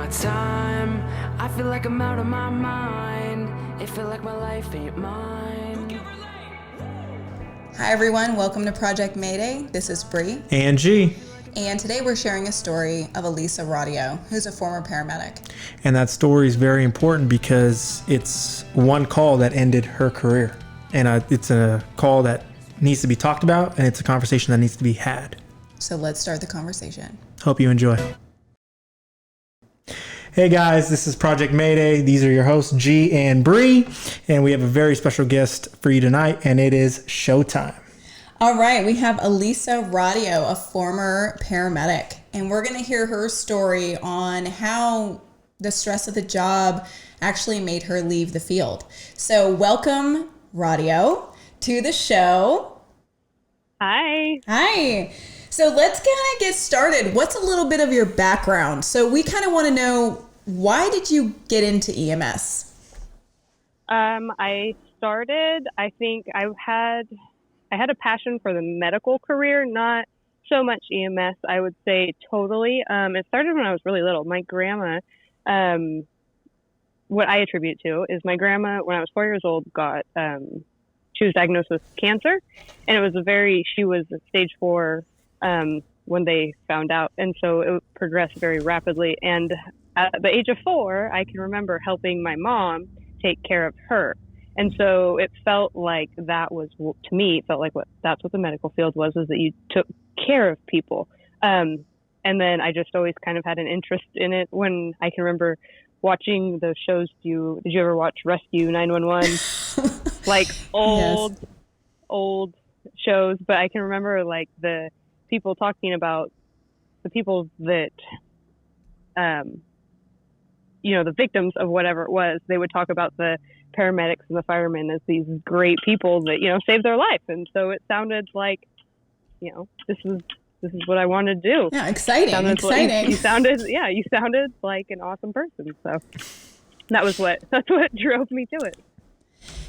my time. I feel like I'm out of my mind. It feel like my life ain't mine. Hi everyone, welcome to Project Mayday. This is Bree. Angie. And today we're sharing a story of Alisa Raudio, who's a former paramedic. And that story is very important because it's one call that ended her career. And it's a call that needs to be talked about, and it's a conversation that needs to be had. So let's start the conversation. Hope you enjoy. Hey guys, this is Project Mayday. These are your hosts, G and Bree. And we have a very special guest for you tonight, and it is showtime. All right, we have Alisa Raudio, a former paramedic. And we're going to hear her story on how the stress of the job actually made her leave the field. So welcome, Raudio, to the show. Hi. Hi. So let's kind of get started. What's a little bit of your background? So we kind of want to know, why did you get into EMS? I had a passion for the medical career, not so much EMS, I would say totally. It started when I was really little. My grandma, what I attribute to is my grandma, when I was 4 years old, she was diagnosed with cancer, and she was stage 4 when they found out. And so it progressed very rapidly. And at the age of 4, I can remember helping my mom take care of her. And so it felt like that's what the medical field was that you took care of people. And then I just always kind of had an interest in it. When I can remember watching those shows, did you ever watch Rescue 911? Like old shows, but I can remember like the people talking about the people that, the victims of whatever it was. They would talk about the paramedics and the firemen as these great people that, saved their life. And so it sounded like, this is what I wanted to do. Yeah, exciting. You sounded like an awesome person. So that's what drove me to it.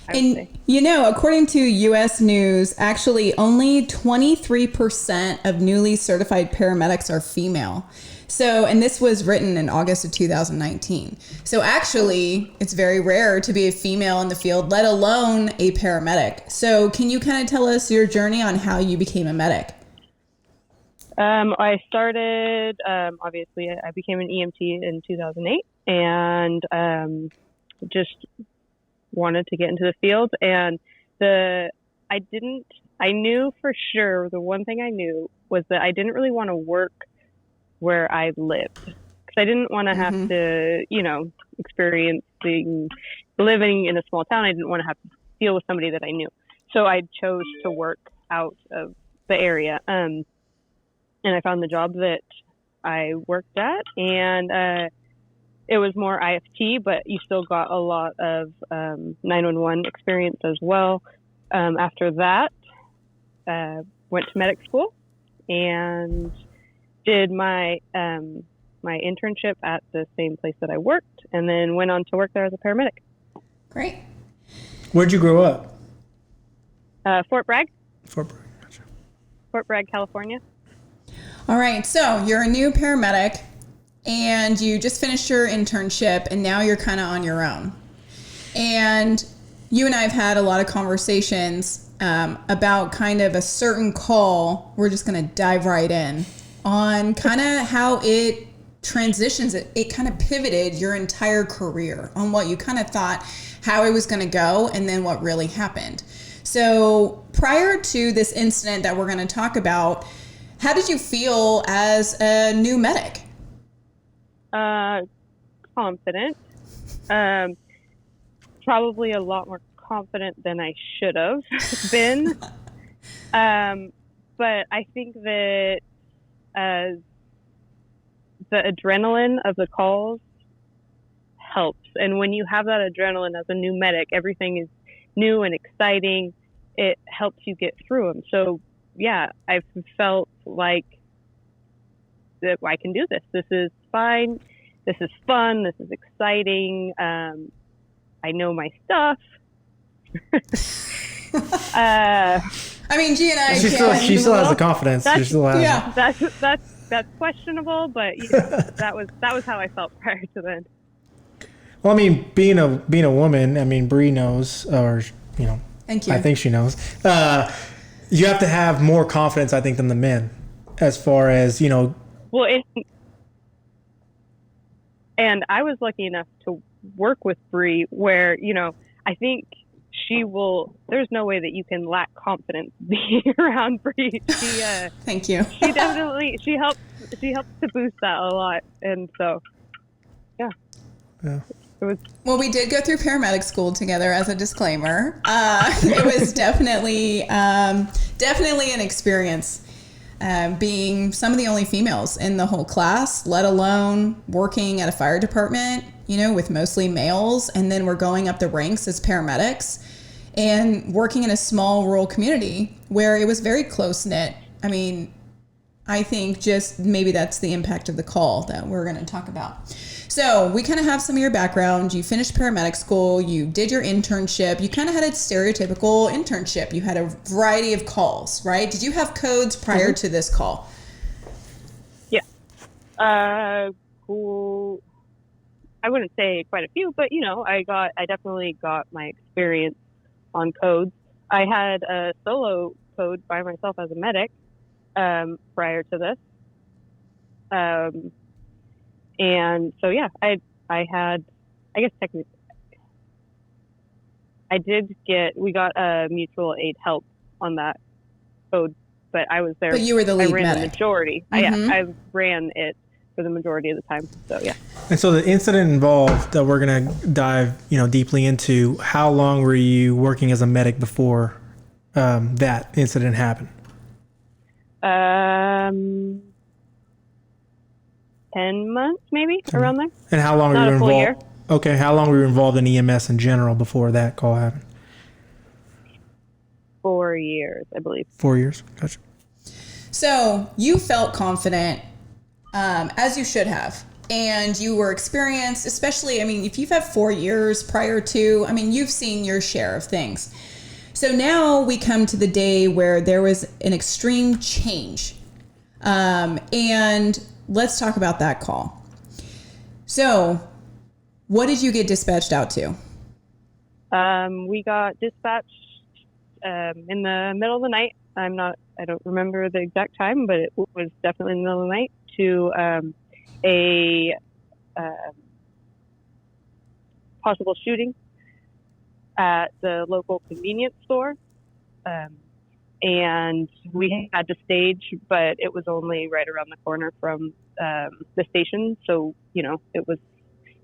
And, according to U.S. News, actually only 23% of newly certified paramedics are female. So, and this was written in August of 2019. So actually, it's very rare to be a female in the field, let alone a paramedic. So can you kind of tell us your journey on how you became a medic? I started, obviously, I became an EMT in 2008 and just wanted to get into the field. And I knew for sure, the one thing I knew was that I didn't really want to work where I lived, because I didn't want to have to, experiencing living in a small town. I didn't want to have to deal with somebody that I knew. So I chose to work out of the area. And I found the job that I worked at, and it was more IFT, but you still got a lot of 911 experience as well. After that, went to medic school and did my internship at the same place that I worked, and then went on to work there as a paramedic. Great. Where'd you grow up? Fort Bragg. Fort Bragg, gotcha. Fort Bragg, California. All right. So you're a new paramedic and you just finished your internship and now you're kind of on your own. And you and I have had a lot of conversations about kind of a certain call. We're just going to dive right in on kind of how it transitions. It kind of pivoted your entire career on what you kind of thought, how it was going to go, and then what really happened. So prior to this incident that we're going to talk about, how did you feel as a new medic? Confident. Probably a lot more confident than I should have been. But I think that the adrenaline of the calls helps. And when you have that adrenaline as a new medic, everything is new and exciting. It helps you get through them. So yeah, I felt like that I can do this. This is fine. This is fun. This is exciting. I know my stuff. I mean, G and I. She still has the confidence. That's that's questionable, but you know, that was how I felt prior to then. Well, I mean, being a woman, I mean, Bree knows, or you know, Thank you. I think she knows. You have to have more confidence, I think, than the men, as far as you know. Well, and I was lucky enough to work with Bree, where you know I think she will. There's no way that you can lack confidence being around Bree. Thank you. She definitely she helps to boost that a lot, and so yeah. It was. Well, we did go through paramedic school together as a disclaimer. It was definitely an experience. Being some of the only females in the whole class, let alone working at a fire department, you know, with mostly males. And then we're going up the ranks as paramedics and working in a small rural community where it was very close knit. I mean, I think just maybe that's the impact of the call that we're going to talk about. So we kind of have some of your background. You finished paramedic school. You did your internship. You kind of had a stereotypical internship. You had a variety of calls, right? Did you have codes prior to this call? Yeah. Cool. I wouldn't say quite a few, but you know, I definitely got my experience on codes. I had a solo code by myself as a medic prior to this. And so, yeah, I had, I guess technically, we got a mutual aid help on that code, but I was there. But you were the lead I ran medic. the majority. I ran it for the majority of the time. So, yeah. And so the incident involved that we're gonna dive, you know, deeply into. How long were you working as a medic before that incident happened? 10 months, maybe, around there. And how long Not were you a full involved? year. Okay, how long were you involved in EMS in general before that call happened? 4 years, I believe. 4 years. Gotcha. So you felt confident, as you should have, and you were experienced, especially, I mean, if you've had 4 years prior to, I mean, you've seen your share of things. So now we come to the day where there was an extreme change. And let's talk about that call. So what did you get dispatched out to? We got dispatched in the middle of the night. I don't remember the exact time, but it was definitely in the middle of the night to a possible shooting at the local convenience store. And we had to stage, but it was only right around the corner from the station. So, you know, it was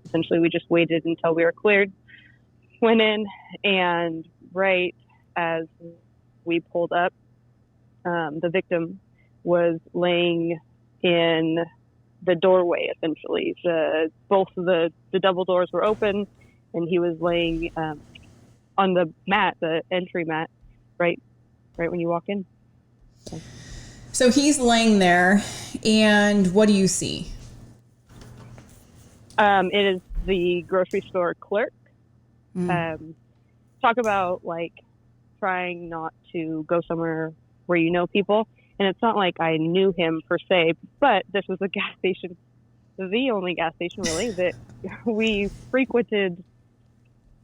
essentially we just waited until we were cleared, went in, and right as we pulled up, the victim was laying in the doorway, essentially. Both of the double doors were open, and he was laying on the mat, the entry mat, right when you walk in. So he's laying there, and what do you see? It is the grocery store clerk. Talk about like trying not to go somewhere where you know people. And it's not like I knew him per se, but this was a gas station, the only gas station really that we frequented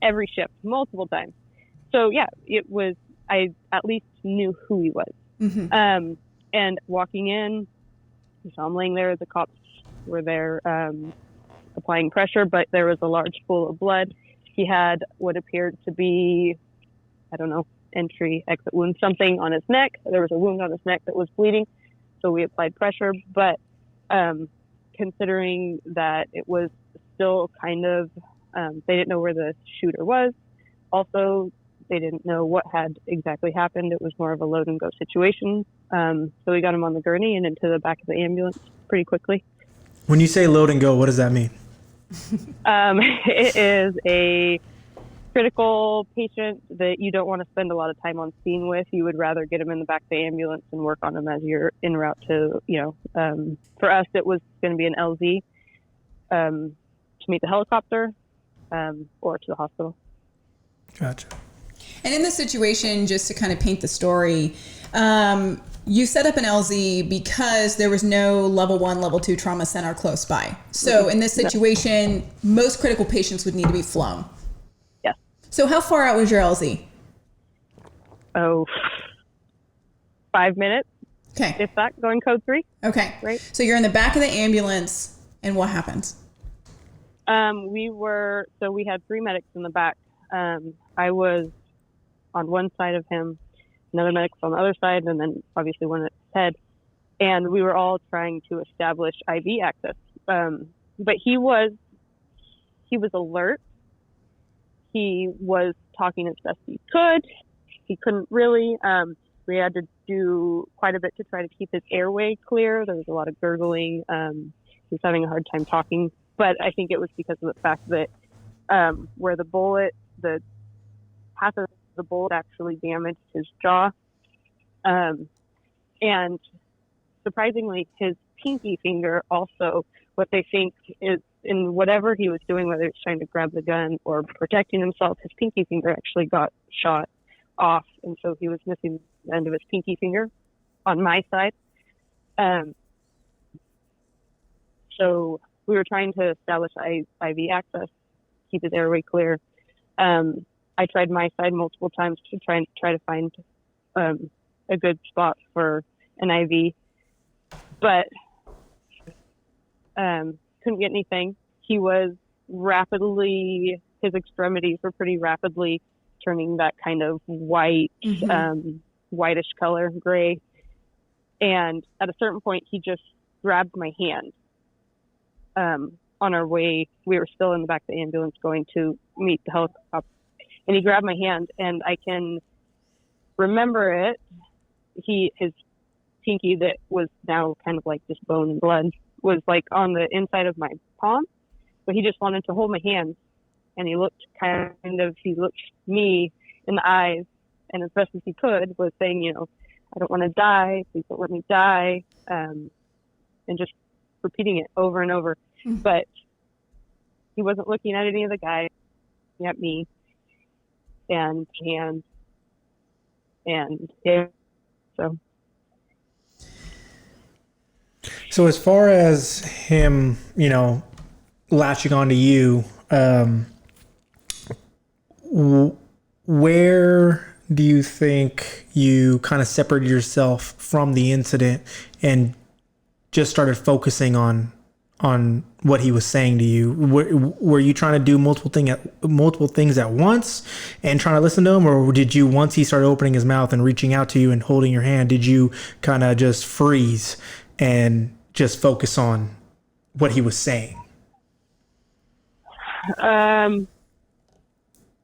every shift multiple times. So yeah, I at least knew who he was. Mm-hmm. And walking in, I saw him laying there. The cops were there applying pressure, but there was a large pool of blood. He had what appeared to be, I don't know, entry, exit wound, something on his neck. There was a wound on his neck that was bleeding, so we applied pressure. But considering that it was still kind of, they didn't know where the shooter was. Also, they didn't know what had exactly happened. It was more of a load and go situation. So we got him on the gurney and into the back of the ambulance pretty quickly. When you say load and go, what does that mean? It is a critical patient that you don't want to spend a lot of time on scene with. You would rather get him in the back of the ambulance and work on him as you're en route to, for us, it was going to be an LZ to meet the helicopter or to the hospital. Gotcha. And in this situation, just to kind of paint the story, you set up an LZ because there was no level 1, level 2 trauma center close by. So in this situation, most critical patients would need to be flown. Yes. So how far out was your LZ? Oh, 5 minutes. Okay. If that, going code 3. Okay. Right. So you're in the back of the ambulance, and what happens? We had 3 medics in the back. I was on one side of him, another medic's on the other side, and then obviously one at his head. And we were all trying to establish IV access. But he was alert. He was talking as best he could. He couldn't really. We had to do quite a bit to try to keep his airway clear. There was a lot of gurgling. He was having a hard time talking. But I think it was because of the fact that where the half of the bullet actually damaged his jaw. And surprisingly, his pinky finger also, what they think is in whatever he was doing, whether it's trying to grab the gun or protecting himself, his pinky finger actually got shot off. And so he was missing the end of his pinky finger on my side. So we were trying to establish IV access, keep his airway clear. I tried my side multiple times to try to find a good spot for an IV, but couldn't get anything. He was his extremities were pretty rapidly turning that kind of white, whitish color, gray. And at a certain point, he just grabbed my hand. On our way, we were still in the back of the ambulance going to meet the helicopter. And he grabbed my hand, and I can remember it. His pinky that was now kind of like just bone and blood was like on the inside of my palm. But he just wanted to hold my hand, and he looked me in the eyes, and as best as he could was saying, I don't want to die. Please don't let me die. And just repeating it over and over. But he wasn't looking at any of the guys, at me. And yeah, So as far as him, latching onto you, where do you think you kind of separated yourself from the incident and just started focusing on what he was saying to you? Were you trying to do multiple things at once and trying to listen to him? Or did you, once he started opening his mouth and reaching out to you and holding your hand, did you kind of just freeze and just focus on what he was saying?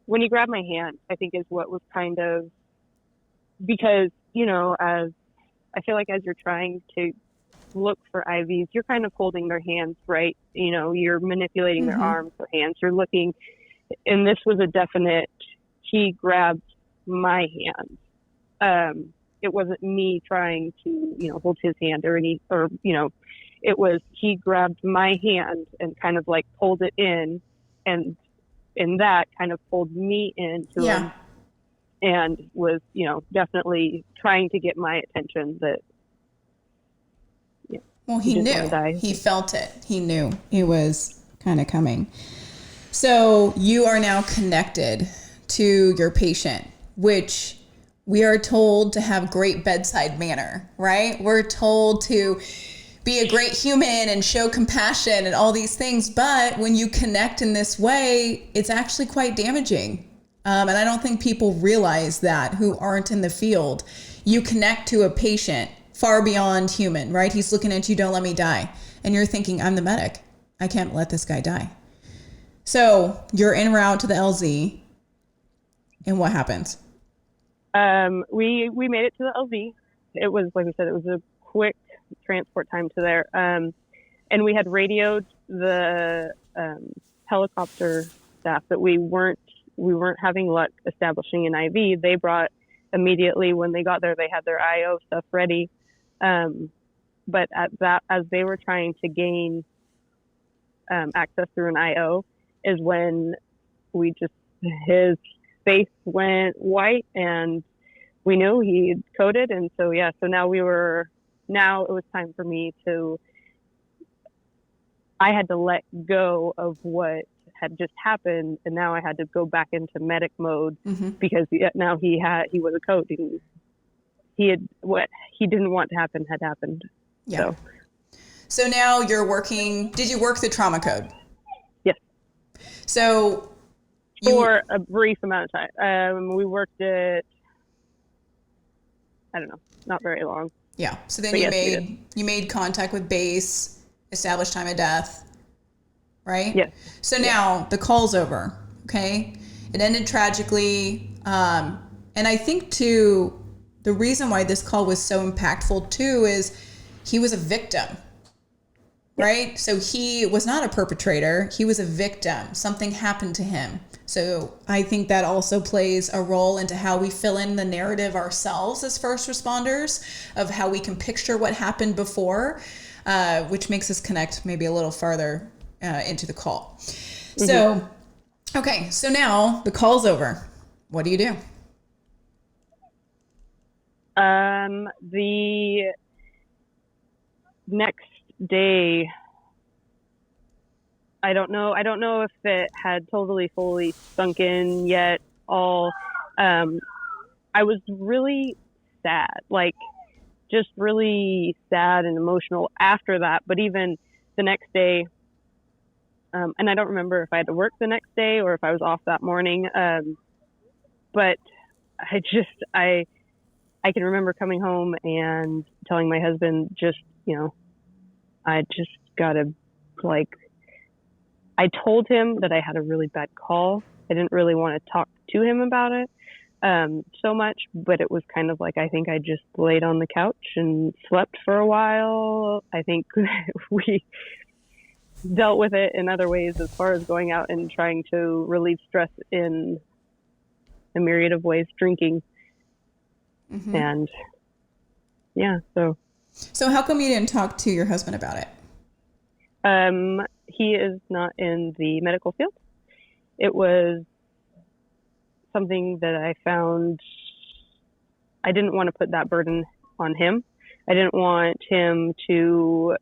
When he grabbed my hand, I think is what was kind of, because, as I feel like as you're trying to look for IVs, you're kind of holding their hands, right? You're manipulating their arms or hands. You're looking, and this was a definite, he grabbed my hand. It wasn't me trying to, hold his hand it was, he grabbed my hand and kind of like pulled it in, and in that kind of pulled me into him, and was, definitely trying to get my attention that, well, he knew. He felt it. He knew it was kind of coming. So you are now connected to your patient, which we are told to have great bedside manner, right? We're told to be a great human and show compassion and all these things. But when you connect in this way, it's actually quite damaging. And I don't think people realize that, who aren't in the field. You connect to a patient far beyond human, right? He's looking at you, don't let me die. And you're thinking, I'm the medic. I can't let this guy die. So you're en route to the LZ. And what happens? We made it to the LZ. It was, like I said, it was a quick transport time to there. And we had radioed the helicopter staff that we weren't having luck establishing an IV. They brought immediately, when they got there, they had their IO stuff ready. But as they were trying to gain access through an IO, is when his face went white, and we knew he coded. And so, yeah, so now it was time for me I had to let go of what had just happened. And now I had to go back into medic mode because now he was a code. What he didn't want to happen had happened. Yeah. So now you're working, did you work the trauma code? Yes. So for a brief amount of time. We worked it, I don't know, not very long. Yeah. So then you made contact with base, established time of death, right? Yes. So now the call's over. Okay. It ended tragically. And I think too, the reason why this call was so impactful too is he was a victim. Right? So he was not a perpetrator. He was a victim. Something happened to him. So I think that also plays a role into how we fill in the narrative ourselves as first responders of how we can picture what happened before, which makes us connect maybe a little farther into the call. So, okay. So now the call's over. What do you do? The next day, I don't know if it had totally fully sunk in yet. I was really sad, like just really sad and emotional after that. But even the next day, and I don't remember if I had to work the next day or if I was off that morning. But I can remember coming home and telling my husband, I just gotta, I told him that I had a really bad call. I didn't really want to talk to him about it so much, but it was kind of like, I think I just laid on the couch and slept for a while. I think we dealt with it in other ways as far as going out and trying to relieve stress in a myriad of ways, drinking. And yeah, So how come you didn't talk to your husband about it? He is not in the medical field. It was something that I found I didn't want to put that burden on him. I didn't want him to,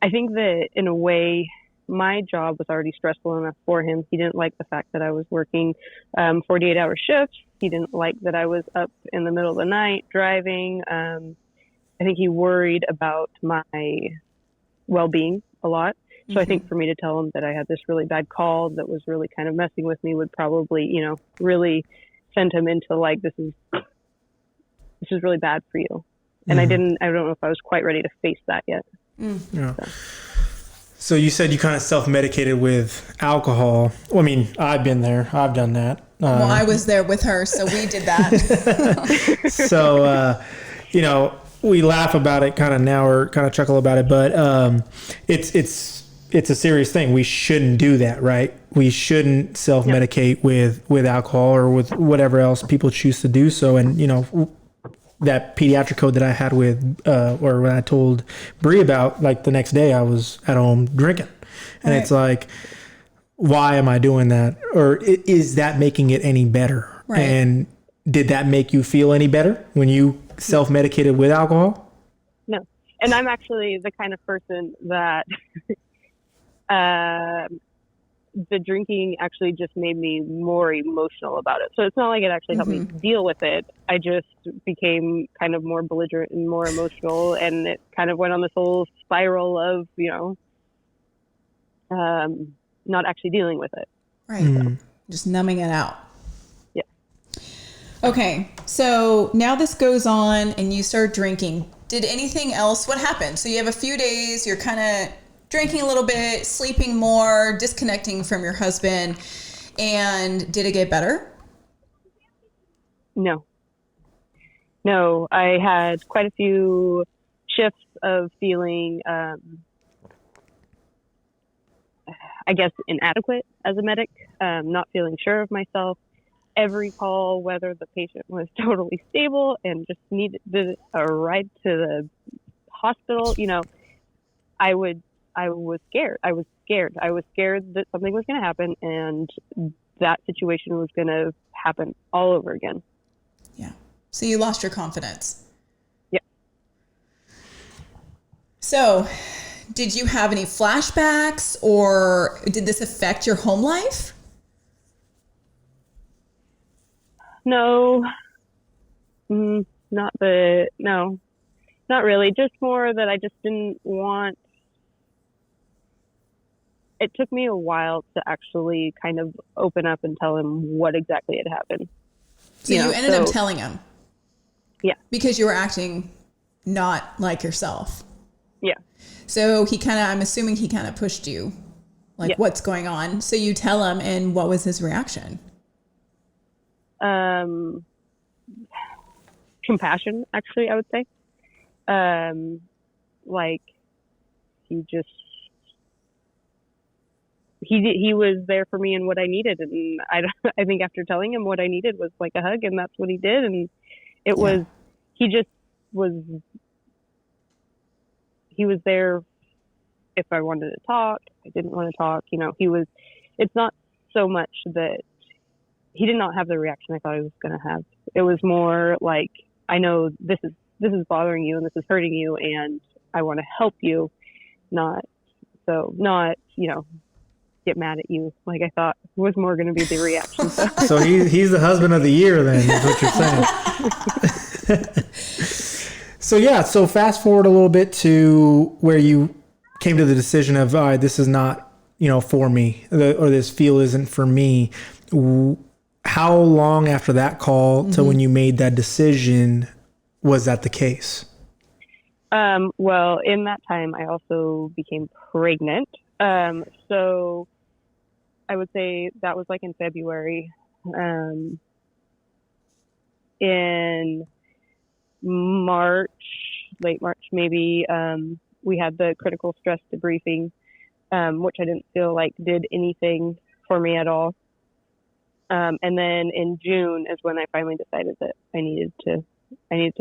I think that in a way, my job was already stressful enough for him. He didn't like the fact that I was working 48-hour shifts. He didn't like that I was up in the middle of the night driving. I think he worried about my well-being a lot. So I think for me to tell him that I had this really bad call that was really kind of messing with me would probably, really send him into like, this is really bad for you. And I don't know if I was quite ready to face that yet. Yeah. So you said you kind of self-medicated with alcohol. Well, I mean, I've been there. I've done that. Well, I was there with her, so we did that. So, we laugh about it kind of now or kind of chuckle about it, but it's a serious thing. We shouldn't do that, right? We shouldn't self-medicate with alcohol or with whatever else people choose to do so. And, that pediatric code that I had with, or when I told Bree about, like the next day I was at home drinking. And It's like, why am I doing that? Or is that making it any better? Right. And did that make you feel any better when you self-medicated with alcohol? No. And I'm actually the kind of person that the drinking actually just made me more emotional about it. So it's not like it actually helped me deal with it. I just became kind of more belligerent and more emotional, and it kind of went on this whole spiral of, not actually dealing with it. Right. So. Just numbing it out. Yeah. Okay. So now this goes on and you start drinking. Did anything else? What happened? So you have a few days, you're kind of drinking a little bit, sleeping more, disconnecting from your husband. And did it get better? No, I had quite a few shifts of feeling, I guess, inadequate as a medic, not feeling sure of myself. Every call, whether the patient was totally stable and just needed a ride to the hospital, I was scared. I was scared that something was going to happen and that situation was going to happen all over again. Yeah. So you lost your confidence. Yeah. So did you have any flashbacks, or did this affect your home life? No, not really. Just more that I just didn't want. It took me a while to actually kind of open up and tell him what exactly had happened. So you ended up telling him? Yeah. Because you were acting not like yourself. Yeah. So I'm assuming he kind of pushed you, like, what's going on? So you tell him, and what was his reaction? Compassion, actually, I would say. Like, he was there for me and what I needed, and I think after telling him what I needed was like a hug, and that's what he did, and he was there if I wanted to talk. I didn't want to talk, it's not so much that he did not have the reaction I thought he was going to have. It was more like, I know this is bothering you and this is hurting you, and I want to help you, not get mad at you like I thought was more going to be the reaction. So he's the husband of the year then, is what you're saying. So fast forward a little bit to where you came to the decision of, all right, this is not, for me, or this feel isn't for me. How long after that call to when you made that decision was that the case? Well, in that time, I also became pregnant. So I would say that was like in February. In March, late March, maybe, we had the critical stress debriefing, which I didn't feel like did anything for me at all. And then in June is when I finally decided that I needed to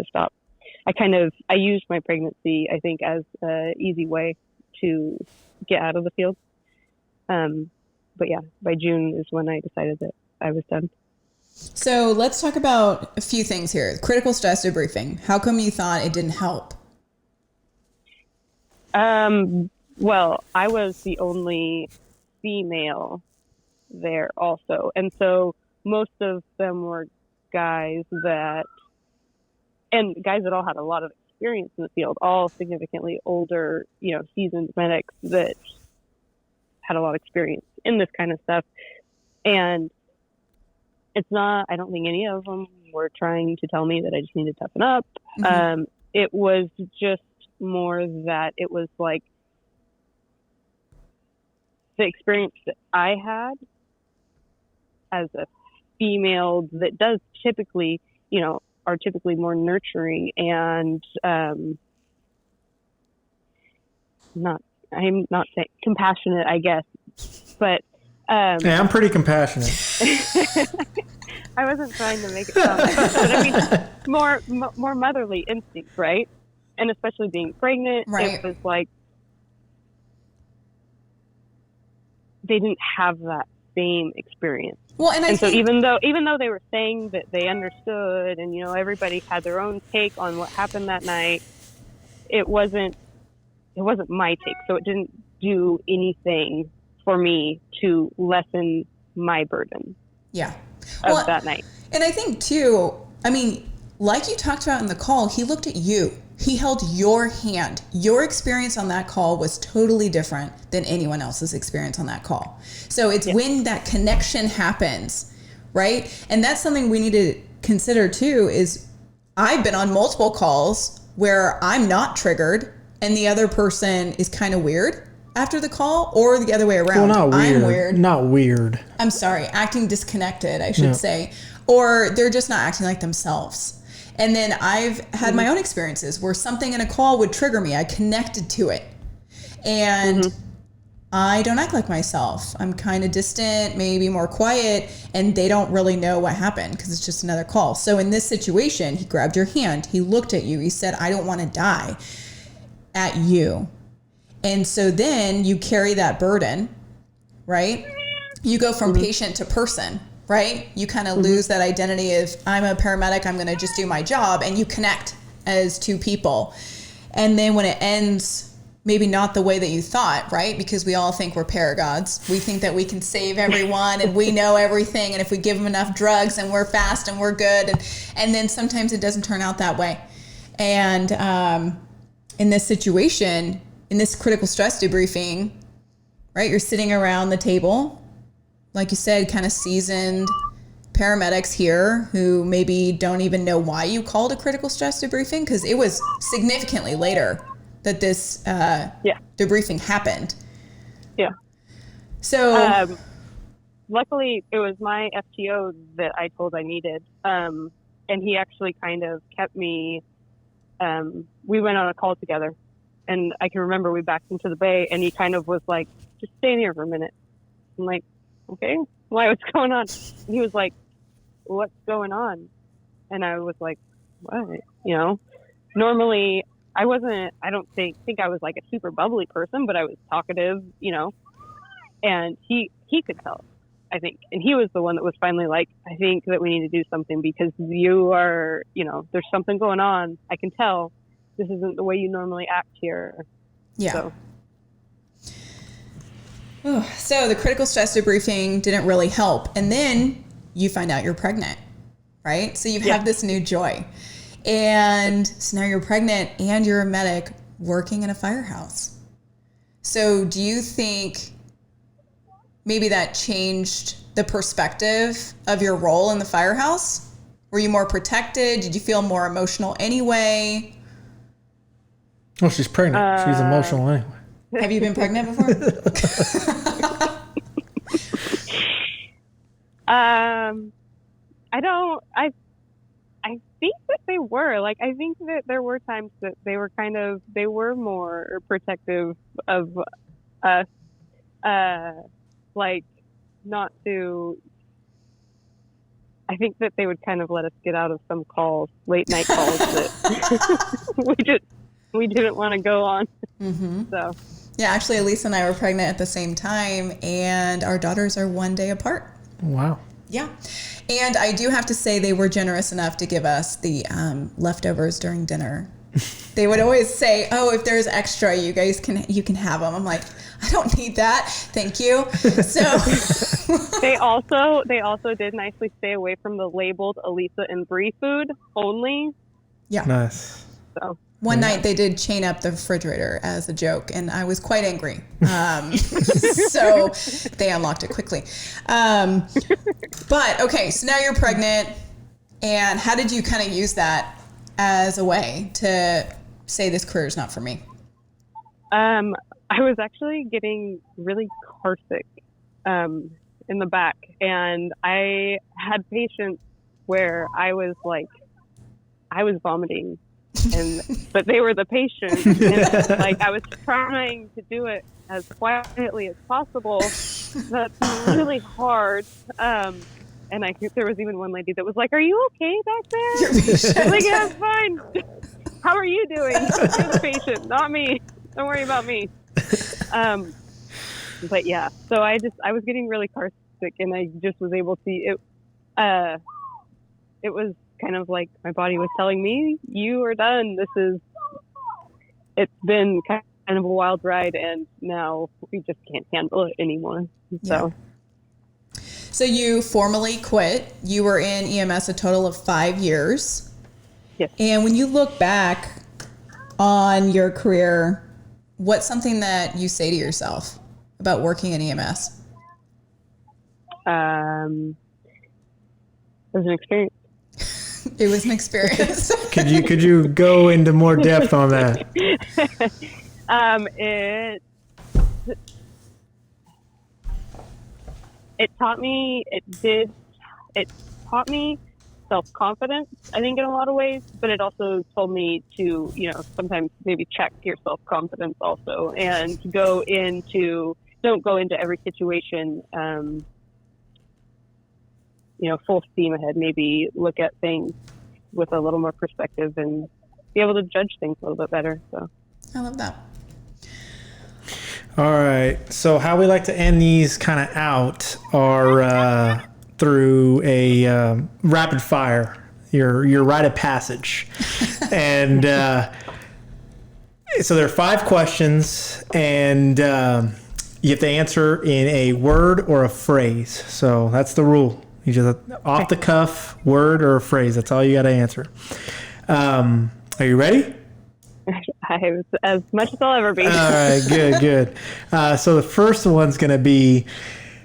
stop. I used my pregnancy, I think, as an easy way to get out of the field. But yeah, by June is when I decided that I was done. So let's talk about a few things here. Critical stress debriefing. How come you thought it didn't help? Well, I was the only female there also. And so most of them were guys that all had a lot of experience in the field, all significantly older, seasoned medics that had a lot of experience in this kind of stuff. And I don't think any of them were trying to tell me that I just need to toughen up. Mm-hmm. It was just more that it was like the experience that I had as a female that does typically, are typically more nurturing and I'm not saying compassionate, I guess, but yeah, I'm pretty compassionate. I wasn't trying to make it sound like that, but I mean more motherly instincts, right? And especially being pregnant, right. It was like they didn't have that same experience. Well, and so even though they were saying that they understood, and everybody had their own take on what happened that night, it wasn't my take, so it didn't do anything for me to lessen my burden. Yeah. Of that night. And I think too, I mean, like you talked about in the call, he looked at you. He held your hand. Your experience on that call was totally different than anyone else's experience on that call. So it's when that connection happens, right? And that's something we need to consider too, is I've been on multiple calls where I'm not triggered and the other person is kind of weird after the call, or the other way around. Well, not weird. I'm weird. Not weird. I'm sorry, acting disconnected, I should say. Or they're just not acting like themselves. And then I've had my own experiences where something in a call would trigger me. I connected to it. And I don't act like myself. I'm kind of distant, maybe more quiet, and they don't really know what happened because it's just another call. So in this situation, he grabbed your hand. He looked at you. He said, I don't want to die, at you. And so then you carry that burden, right? You go from patient to person. right? You kind of lose that identity of I'm a paramedic, I'm going to just do my job, and you connect as two people. And then when it ends, maybe not the way that you thought, right? Because we all think we're paragods. We think that we can save everyone and we know everything. And if we give them enough drugs and we're fast and we're good. And then sometimes it doesn't turn out that way. And in this situation, in this critical stress debriefing, right? You're sitting around the table, like you said, kind of seasoned paramedics here who maybe don't even know why you called a critical stress debriefing, because it was significantly later that this debriefing happened. Yeah. So luckily it was my FTO that I told I needed. And he actually kind of kept me, we went on a call together, and I can remember we backed into the bay, and he kind of was like, just stay in here for a minute. I'm like, okay, why, what's going on? And he was like, what's going on? And I was like, what? You know, normally I don't think I was like a super bubbly person, but I was talkative, you know, and he could tell, I think. And he was the one that was finally like, I think that we need to do something because you are, you know, there's something going on. I can tell this isn't the way you normally act here. Yeah. So the critical stress debriefing didn't really help. And then you find out you're pregnant, right? So you have this new joy. And so now you're pregnant and you're a medic working in a firehouse. So do you think maybe that changed the perspective of your role in the firehouse? Were you more protected? Did you feel more emotional anyway? Well, she's pregnant. She's emotional anyway. Have you been pregnant before? I think that they were. Like, I think that there were times that they were more protective of us. Like, not to, I think that they would kind of let us get out of some calls, late night calls that we didn't want to go on. Mm-hmm. So. Yeah, actually, Alisa and I were pregnant at the same time, and our daughters are 1 day apart. Wow. Yeah. And I do have to say they were generous enough to give us the leftovers during dinner. They would always say, oh, if there's extra, you can have them. I'm like, I don't need that. Thank you. So they also did nicely stay away from the labeled Alisa and Bree food only. Yeah. Nice. So one night they did chain up the refrigerator as a joke, and I was quite angry. So they unlocked it quickly. But okay, so now you're pregnant, and how did you kind of use that as a way to say this career is not for me? I was actually getting really car sick in the back, and I had patients where I was vomiting. But they were the patients, and like I was trying to do it as quietly as possible. That's really hard. And I think there was even one lady that was like, "Are you okay back there?" I was like, "Yeah, I'm fine. How are you doing? You're the patient, not me. Don't worry about me." But yeah, so I was getting really car sick, and I just was able to. It was kind of like my body was telling me, you are done. It's been kind of a wild ride, and now we just can't handle it anymore. So. Yeah. So you formally quit. You were in EMS a total of 5 years. Yes. And when you look back on your career, what's something that you say to yourself about working in EMS? It was an experience. It was an experience. Could you go into more depth on that? It taught me self-confidence, I think, in a lot of ways, but it also told me to, sometimes maybe check your self-confidence also, and don't go into every situation, full steam ahead. Maybe look at things with a little more perspective and be able to judge things a little bit better. So I love that. All right. So how we like to end these kind of out are through a rapid fire, your rite of passage. And so there are 5 questions, and you have to answer in a word or a phrase. So that's the rule. You just off the cuff, word or a phrase. That's all you got to answer. Are you ready? As much as I'll ever be. All right, good. So the first one's going to be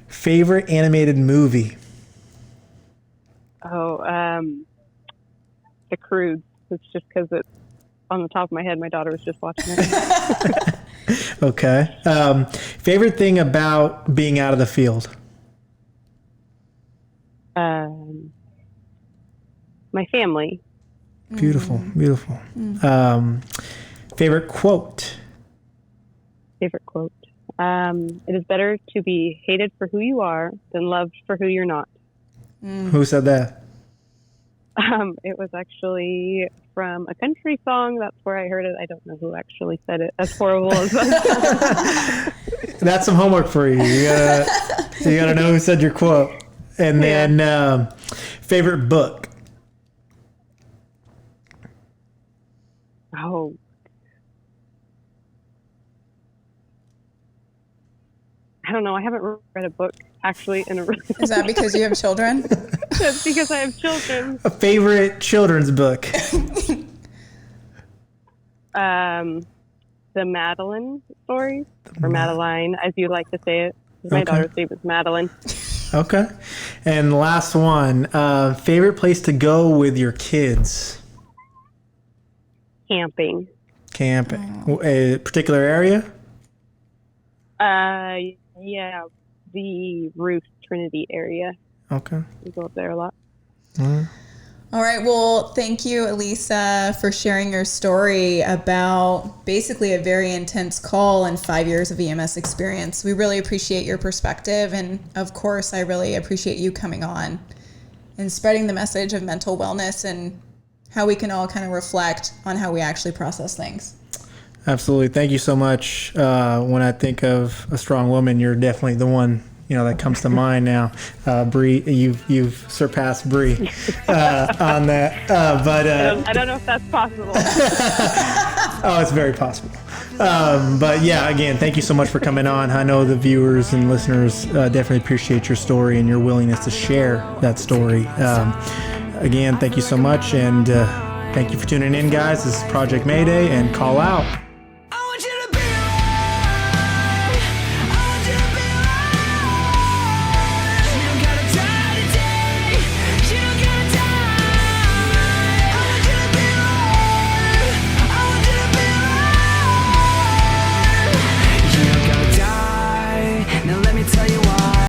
favorite animated movie. Oh, The Croods. It's just because it's on the top of my head. My daughter was just watching it. Okay. Favorite thing about being out of the field? My family. Beautiful. Favorite quote? Favorite quote. It is better to be hated for who you are than loved for who you're not. Who said that? It was actually from a country song. That's where I heard it. I don't know who actually said it. As horrible as that. That's some homework for you. You gotta know who said your quote. And then favorite book. Oh. I don't know. I haven't read a book actually in a really long Is that because you have children? That's because I have children. A favorite children's book. The Madeline stories, or Madeline, as you like to say it. My Okay. daughter's name is Madeline. Okay. And the last one, favorite place to go with your kids? Camping. Camping. A particular area? Yeah, the Ruth Trinity area. Okay. We go up there a lot. All right. Well, thank you, Alisa, for sharing your story about basically a very intense call and 5 years of EMS experience. We really appreciate your perspective. And of course, I really appreciate you coming on and spreading the message of mental wellness and how we can all kind of reflect on how we actually process things. Absolutely. Thank you so much. When I think of a strong woman, you're definitely the one, that comes to mind now. Bree, you've surpassed Bree on that. But I don't know if that's possible. oh, it's very possible. But yeah, again, thank you so much for coming on. I know the viewers and listeners definitely appreciate your story and your willingness to share that story. Again, thank you so much. And thank you for tuning in, guys. This is Project Mayday, and call out.